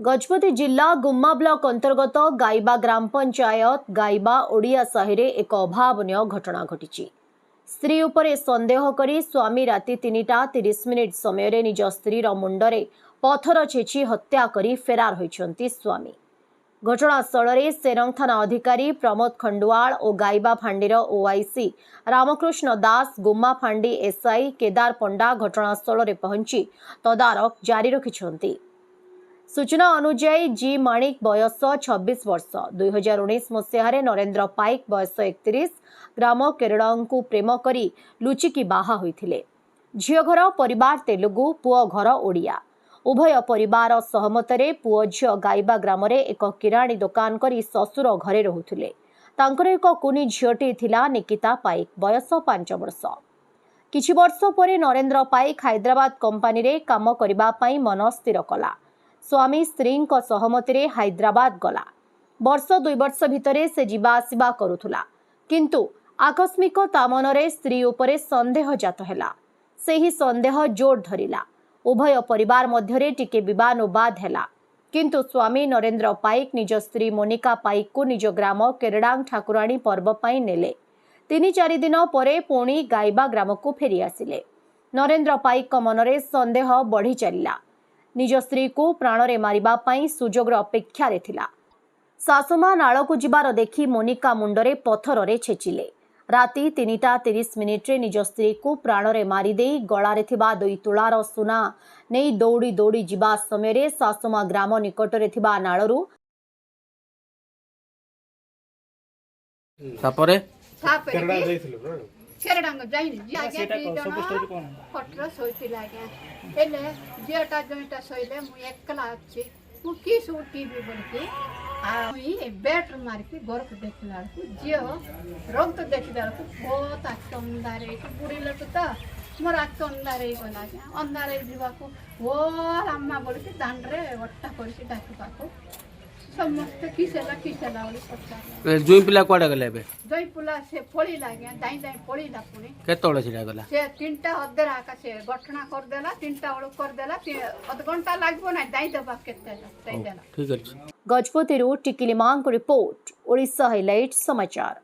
गजपति जिला गुम्मा ब्लॉक अंतर्गत गाइबा ग्राम पंचायत गाइबा ओडिया साहि रे एक अभावनीय घटना घटी। स्त्री उपरे संदेह करी स्वामी राति 3:30 समय रे निज स्त्री मुंडरे पथर छेची हत्या करी फेरार होइछंती स्वामी। घटनास्थल रे सेरंग थाना अधिकारी प्रमोद खंडुआल और गाइबा फांडीर ओआईसी रामकृष्ण दास, गुम्मा फांडी एसआई केदार पंडा घटनास्थल रे पहुंची तदारक जारी रखिछंती। सूचना अनुଯାयी जी माणिक बयस 26 वर्ष 2019 मसीह नरेंद्र पाइक बयस 31 ग्राम केरड़ को प्रेम करी लुचिकी बाहा होइथिले। झियो घर परिवार तेलुगु, पुओ घर ओडिया। उभय परिवार सहमतरे पुओ झियो गाइबा ग्राम रे एक किराणी दुकान करी ससुर घरे रहुथिले। तांकर एक कुनी झियोटी थिला निकिता पाइक बयस 5 वर्ष। किछि वर्ष परे नरेंद्र पाइक हैदराबाद कंपनी रे काम करिबा पई मन स्थिर कला। स्वामी स्त्री सहमति रे हैदराबाद गला। वर्ष 2 वर्ष भितरे से जीवा आसिबा करुथुला, किंतु आकस्मिक ता मनरे स्त्री उपरे संदेह जात हैला। सेही संदेह जोर धरिला। उभय परिवार मध्यरे टिके विवाद हैला, किंतु स्वामी नरेंद्र पाइक निज स्त्री मोनिका पाइक को निज ग्राम केरडांग ठाकुराणी पर्व पई नेले। 3-4 दिन परे पुणी गाइबा ग्राम को फेरी आसिले। नरेंद्र पाइक मनरे संदेह बढ़ी चलिला। निज स्त्री को प्राणरे मारिबा पई सुजोगर अपेक्षा रे थिला। सासुमा नाळ को जिबार देखी मोनिका मुंडरे पथर रे छेचिले। राति 3:30 रे निज स्त्री को प्राणरे मारी देई गळारे थिबा 2 तुलार सुना नेई दौड़ी दौड़ी जिबा समय रे सासुमा ग्राम निकटरे थिबा नाळरू तापरे केरड़ा जाइथिलु ना केरडांग जाइनि आगे पटर सोइतिला आगे हेले जेटा जोइटा सोइले मु एकला अछि मु की सु टीवी बनके आ मुई बैटर मार के घर को देखला को जियो रक्त देखिला को बहुत आचंदारे को बुढ़ी लोक त मोर आचंदारे गला अंधारे जीवा को ओ अम्मा बोल के दांड रे वट्टा करके डाकबा को समस्त किसेला बोली पछा जुई पिला कोडा गले बे जुई पिला से पड़ी लाग्या दाई दाई पड़ी ला पुनी केतोळे छिला गला से 3टा अधर आका से गठना कर देला 3टा ओळ कर देला अध घंटा लागबो ना दाई दबा केते दाई देला। ठीक अछि। गजपति टिकिली मांग रिपोर्ट ओडिशा हाइलाइट समाचार।